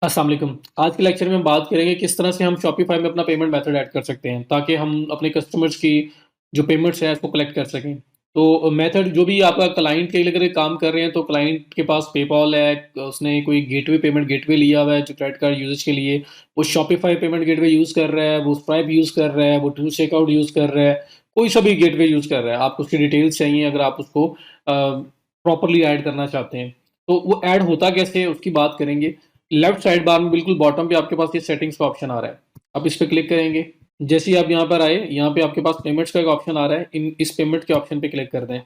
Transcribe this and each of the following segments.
अस्सलाम वालेकुम। आज के लेक्चर में हम बात करेंगे किस तरह से हम शॉपिफ़ाई में अपना पेमेंट मेथड ऐड कर सकते हैं, ताकि हम अपने कस्टमर्स की जो पेमेंट्स हैं उसको कलेक्ट कर सकें। तो मेथड जो भी आपका क्लाइंट के लिए अगर काम कर रहे हैं तो क्लाइंट के पास पेपॉल है, उसने कोई गेटवे पेमेंट गेटवे लिया हुआ है जो क्रेडिट कार्ड यूज़ेज के लिए, वो शॉपिफ़ाई पेमेंट गेटवे यूज़ कर रहा है, वो स्ट्राइप यूज़ कर रहा है, वो टू चेकआउट यूज़ कर रहा है, कोई सा भी गेटवे यूज़ कर रहा है। आपको उसकी डिटेल्स चाहिए अगर आप उसको प्रॉपर्ली ऐड करना चाहते हैं। तो वो ऐड होता कैसे है उसकी बात करेंगे। लेफ्ट साइड बार में बिल्कुल बॉटम पे आपके पास ये सेटिंग्स का ऑप्शन आ रहा है। आप इस पे क्लिक करेंगे। जैसे ही आप यहाँ पर आए, यहाँ पे आपके पास पेमेंट्स का एक ऑप्शन आ रहा है। इस पेमेंट के ऑप्शन पे क्लिक कर दें।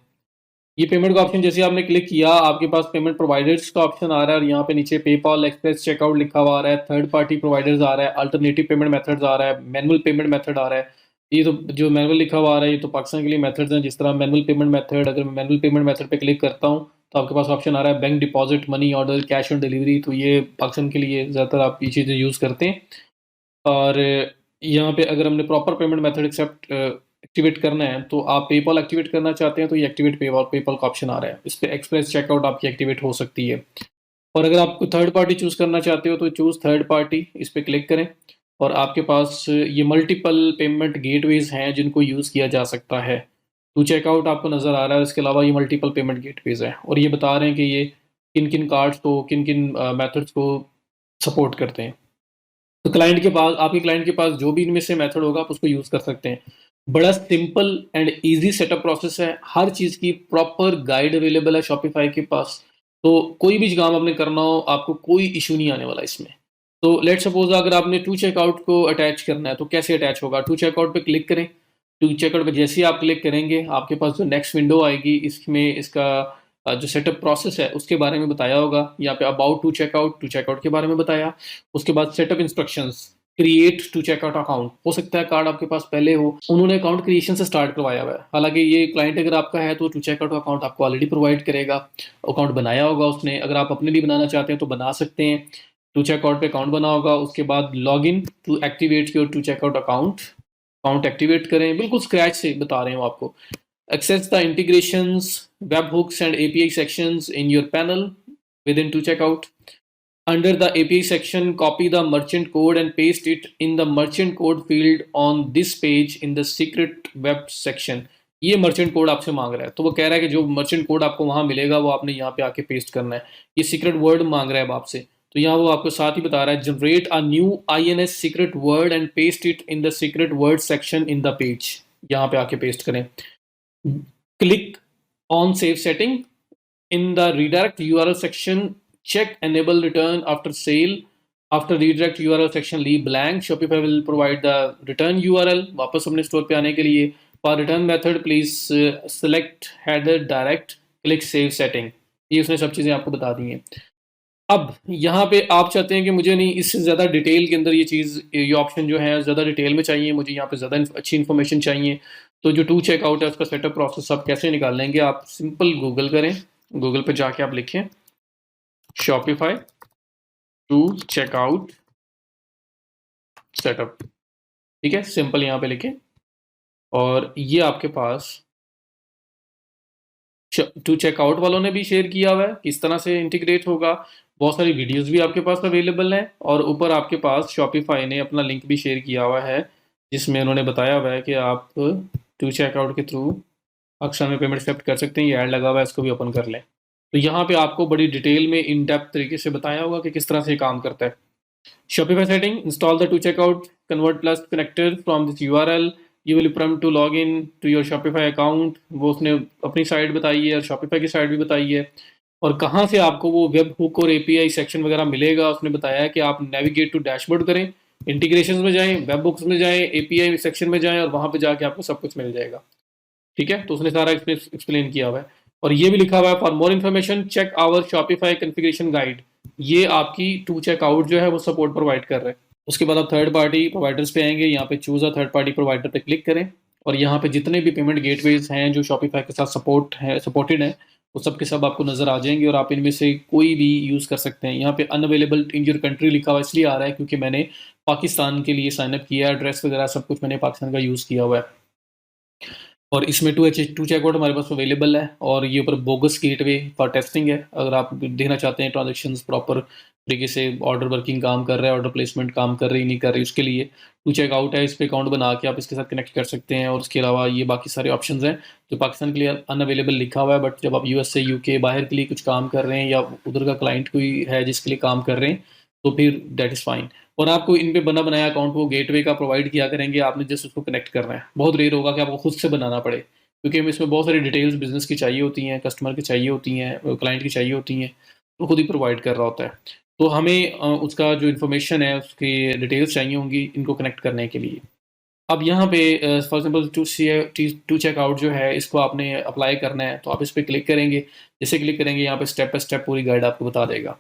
ये पेमेंट का ऑप्शन जैसे आपने क्लिक किया, आपके पास पेमेंट प्रोवाइडर्स का ऑप्शन आ रहा है और यहाँ पे नीचे पेपॉल, एक्सप्रेस चेकआउट लिखा हुआ आ रहा है, थर्ड पार्टी प्रोवाइडर्स आ रहा है, अल्टरनेटिव पेमेंट मेथड्स आ रहा है, मैनुअल पेमेंट मेथड आ रहा है। ये तो जो मैनुअल लिखा हुआ आ रहा है, ये तो पाकिस्तान के लिए मेथड्स हैं। जिस तरह मैनुअल पेमेंट मेथड, अगर मैं मैनुअल पेमेंट मेथड पे क्लिक करता हूँ तो आपके पास ऑप्शन आ रहा है bank deposit, money order, cash on delivery. तो ये पाकिस्तान के लिए ज़्यादातर आप ये चीज़ें यूज़ करते हैं। और यहाँ पे अगर हमने प्रॉपर पेमेंट मेथड एक्टिवेट करना है तो आप पेपॉल एक्टिवेट करना चाहते हैं तो ये एक्टिवेट पेपॉल पेपॉल का ऑप्शन आ रहा है। इस पे एक्सप्रेस चेकआउट आपकी एक्टिवेट हो सकती है। और अगर आप थर्ड पार्टी चूज़ करना चाहते हो तो चूज़ थर्ड पार्टी, इस पे क्लिक करें और आपके पास ये मल्टीपल पेमेंट गेटवेज़ हैं जिनको यूज़ किया जा सकता है। टू चेकआउट आपको नज़र आ रहा है, इसके अलावा ये मल्टीपल पेमेंट गेटवेज़ हैं और ये बता रहे हैं कि ये किन-किन कार्ड्स को, किन-किन मेथड्स को सपोर्ट करते हैं। तो क्लाइंट के पास, आपके क्लाइंट के पास जो भी इनमें से मेथड होगा आप उसको यूज़ कर सकते हैं। बड़ा simple and easy setup process है। हर चीज़ की प्रॉपर गाइड अवेलेबल है शॉपिफ़ाई के पास। तो कोई भी काम आपने करना हो, आपको कोई इश्यू नहीं आने वाला इसमें। तो लेट्स सपोज़ अगर आपने टू चेकआउट को अटैच करना है तो कैसे अटैच होगा? टू चेकआउट पे क्लिक करें। टू चेकआउट पे जैसे ही आप क्लिक करेंगे, आपके पास जो नेक्स्ट विंडो आएगी इसमें इसका जो सेटअप प्रोसेस है उसके बारे में बताया होगा। यहाँ पे अबाउट टू चेकआउट के बारे में बताया। उसके बाद setup instructions, create to checkout account. हो सकता है कार्ड आपके पास पहले हो, उन्होंने अकाउंट क्रिएशन से स्टार्ट करवाया हुआ है। हालांकि ये क्लाइंट अगर आपका है तो टू चेकआउट अकाउंट आपको ऑलरेडी प्रोवाइड करेगा। अकाउंट बनाया होगा उसने, अगर आप अपने लिए बनाना चाहते हैं तो बना सकते हैं। टू चेकआउट पे अकाउंट बना होगा, उसके बाद log in to activate your two checkout account. Account activate करें, बिल्कुल स्क्रैच से बता रहे हो आपको। Access the integrations, webhooks and API sections in your panel within to checkout. Under the API section, copy the merchant code and paste it in the merchant code field on this page in the secret web section. ये merchant code आपसे मांग रहा है, तो वो कह रहा है कि जो मर्चेंट कोड आपको वहां मिलेगा वो आपने यहाँ पे आके पेस्ट करना है। ये सीक्रेट वर्ड मांग रहा है अब आपसे, तो यहाँ वो आपको साथ ही बता रहा है generate a new INS secret word and paste it in the secret word section in the page. यहाँ पे आके पेस्ट करें। Click on Save Setting. In the redirect URL section, check Enable Return After Sale. After redirect URL section, leave blank. Shopify will provide the return URL. वापस अपने store पे आने के लिए for return method, please select header direct. Click Save Setting. ये उसने सब चीज़ें आपको बता दी हैं। अब यहाँ पे आप चाहते हैं कि मुझे नहीं, इससे ज़्यादा डिटेल के अंदर ये चीज़, ये ऑप्शन जो है ज़्यादा डिटेल में चाहिए, मुझे यहाँ पे ज़्यादा अच्छी इन्फॉर्मेशन चाहिए। तो जो टू चेकआउट है उसका सेटअप प्रोसेस आप कैसे निकाल लेंगे? आप सिंपल गूगल करें, गूगल पे जाके आप लिखें शॉपिफाई टू चेकआउट सेटअप। ठीक है, सिंपल यहाँ पे लिखें और ये आपके पास टू चेकआउट वालों ने भी शेयर किया हुआ है किस तरह से इंटीग्रेट होगा। बहुत सारी वीडियोस भी आपके पास अवेलेबल हैं और ऊपर आपके पास शॉपिफाई ने अपना लिंक भी शेयर किया हुआ है जिसमें उन्होंने बताया हुआ है कि आप टू चेकआउट के थ्रू अक्सर में पेमेंट एक्सेप्ट कर सकते हैं। ये ऐड लगा हुआ है, इसको भी ओपन कर लें। तो यहाँ पे आपको बड़ी डिटेल में इन डेप्थ तरीके से बताया होगा कि किस तरह से काम करता है। Shopify setting, install the to checkout convert plus connector from this URL. You will prompt to log in to your Shopify account. वो उसने अपनी साइट बताई है और Shopify की साइट भी बताई है। और कहाँ से आपको वो वेब हुक और API सेक्शन वगैरह मिलेगा उसने बताया है कि आप नेविगेट टू डैशबोर्ड करें, इंटीग्रेशन में जाएं, वेब बुक्स में जाएं, API सेक्शन में जाएं और वहाँ पे जाके आपको सब कुछ मिल जाएगा। ठीक है, तो उसने सारा एक्सप्लेन किया हुआ है और ये भी लिखा हुआ है for more information check our Shopify configuration guide. ये आपकी टू चेकआउट जो है वो सपोर्ट प्रोवाइड कर रहा है। उसके बाद आप थर्ड पार्टी प्रोवाइडर्स पे आएंगे, यहाँ पे choose a third party provider पे क्लिक करें और यहाँ पे जितने भी पेमेंट गेटवेज हैं जो शॉपिफाई के साथ सपोर्टेड है वो सब के सब आपको नजर आ जाएंगे और आप इनमें से कोई भी यूज कर सकते हैं। यहाँ पे अनअवेलेबल इन योर कंट्री लिखा हुआ इसलिए आ रहा है क्योंकि मैंने पाकिस्तान के लिए साइनअप किया है, एड्रेस वगैरह सब कुछ मैंने पाकिस्तान का यूज किया हुआ है। और इसमें टू चेकआउट हमारे पास अवेलेबल है और ये ऊपर बोगस गेटवे फॉर टेस्टिंग है। अगर आप देखना चाहते हैं ट्रांजेक्शन्स प्रॉपर तरीके से ऑर्डर वर्किंग काम कर रहा है, ऑर्डर प्लेसमेंट काम कर रही नहीं कर रही, उसके लिए टू चेकआउट है, इस पे अकाउंट बना के आप इसके साथ कनेक्ट कर सकते हैं। और उसके अलावा ये बाकी सारे ऑप्शंस हैं जो पाकिस्तान के लिए अनअवेलेबल लिखा हुआ है, बट जब आप यूएस से यूके बाहर के लिए कुछ काम कर रहे हैं या उधर का क्लाइंट कोई है जिसके लिए काम कर रहे हैं, तो फिर दैट इज़ फाइन। और आपको इन पे बना बनाया अकाउंट वो गेटवे का प्रोवाइड किया करेंगे, आपने जस्ट उसको कनेक्ट करना है। बहुत रेयर होगा कि आपको खुद से बनाना पड़े, क्योंकि हमें इसमें बहुत सारी डिटेल्स बिजनेस की चाहिए होती हैं, कस्टमर की चाहिए होती हैं, क्लाइंट की चाहिए होती हैं, तो खुद ही प्रोवाइड कर रहा होता है। तो हमें उसका जो इन्फॉर्मेशन है उसकी डिटेल्स चाहिए होंगी इनको कनेक्ट करने के लिए। अब यहाँ पे फॉर एग्जांपल टू चेकआउट जो है इसको आपने अप्लाई करना है, तो आप इस पे क्लिक करेंगे। जैसे क्लिक करेंगे यहाँ पे स्टेप बाय स्टेप पूरी गाइड आपको बता देगा।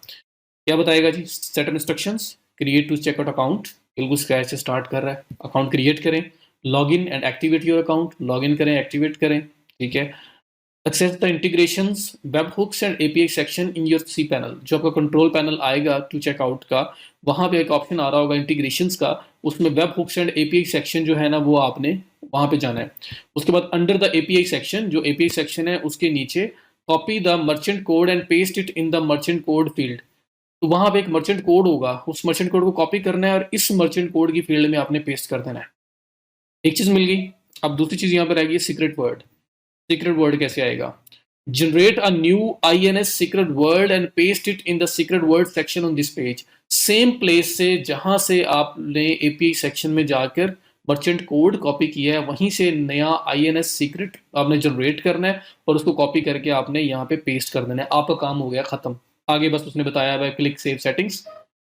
क्या बताएगा जी? Set up instructions, create to checkout account, बिल्कुल स्क्रैच से स्टार्ट कर रहा है। अकाउंट क्रिएट करें, log in and activate your account, log in करें, एक्टिवेट करें, ठीक है। Access the integrations, web hooks and API section in your C panel. जो आपका कंट्रोल पैनल आएगा टू चेकआउट का, वहाँ पे एक ऑप्शन आ रहा होगा इंटीग्रेशंस का, उसमें web hooks and API section जो है ना वो आपने वहाँ पे जाना है। उसके बाद अंडर द एपीआई सेक्शन, जो एपीआई सेक्शन है उसके नीचे copy the merchant code and paste it in the merchant code field. तो वहाँ पे एक मर्चेंट कोड होगा, उस मर्चेंट कोड को कॉपी करना है और इस मर्चेंट कोड की फील्ड में आपने पेस्ट कर देना है। एक चीज़ मिल गई। अब दूसरी चीज़ यहाँ पे रहेगी सीक्रेट वर्ड। सीक्रेट वर्ड कैसे आएगा? Generate a new INS secret word and paste it in the secret word section on this page. Same place से जहां से आपने API सेक्शन में जाकर मर्चेंट कोड कॉपी किया है, वहीं से नया INS सीक्रेट आपने जनरेट करना है और उसको कॉपी करके आपने यहाँ पे पेस्ट कर देना है। आपका काम हो गया खत्म। आगे बस उसने बताया है क्लिक सेव सेटिंग्स,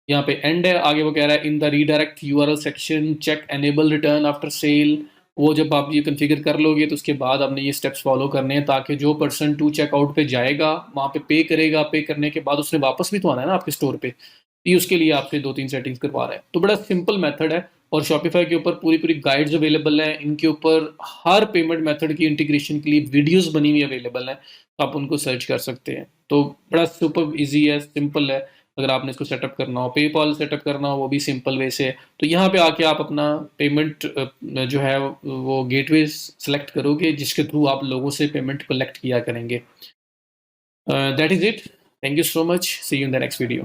यहाँ पे एंड है। आगे वो कह रहा है in the redirect URL section check enable return after sale. वो जब आप ये कॉन्फ़िगर कर लोगे तो उसके बाद आपने ये स्टेप्स फॉलो करने हैं, ताकि जो पर्सन टू चेकआउट पे जाएगा वहाँ पे पे करेगा, पे करने के बाद उसने वापस भी तो आना है ना आपके स्टोर पे, ये उसके लिए आपसे 2-3 सेटिंग्स करवा रहा है। तो बड़ा सिंपल मेथड है और शॉपिफाई के ऊपर पूरी पूरी गाइड्स अवेलेबल हैं। इनके ऊपर हर पेमेंट मेथड की इंटीग्रेशन के लिए वीडियोस बनी हुई अवेलेबल हैं, तो आप उनको सर्च कर सकते हैं। तो बड़ा सुपर ईजी है, सिंपल है। अगर आपने इसको सेटअप करना हो, पेपॉल सेटअप करना हो, वो भी सिंपल वे से है। तो यहाँ पे आके आप अपना पेमेंट जो है वो गेटवे सेलेक्ट करोगे जिसके थ्रू आप लोगों से पेमेंट कलेक्ट किया करेंगे। That is it. Thank you so much. See you in the next video.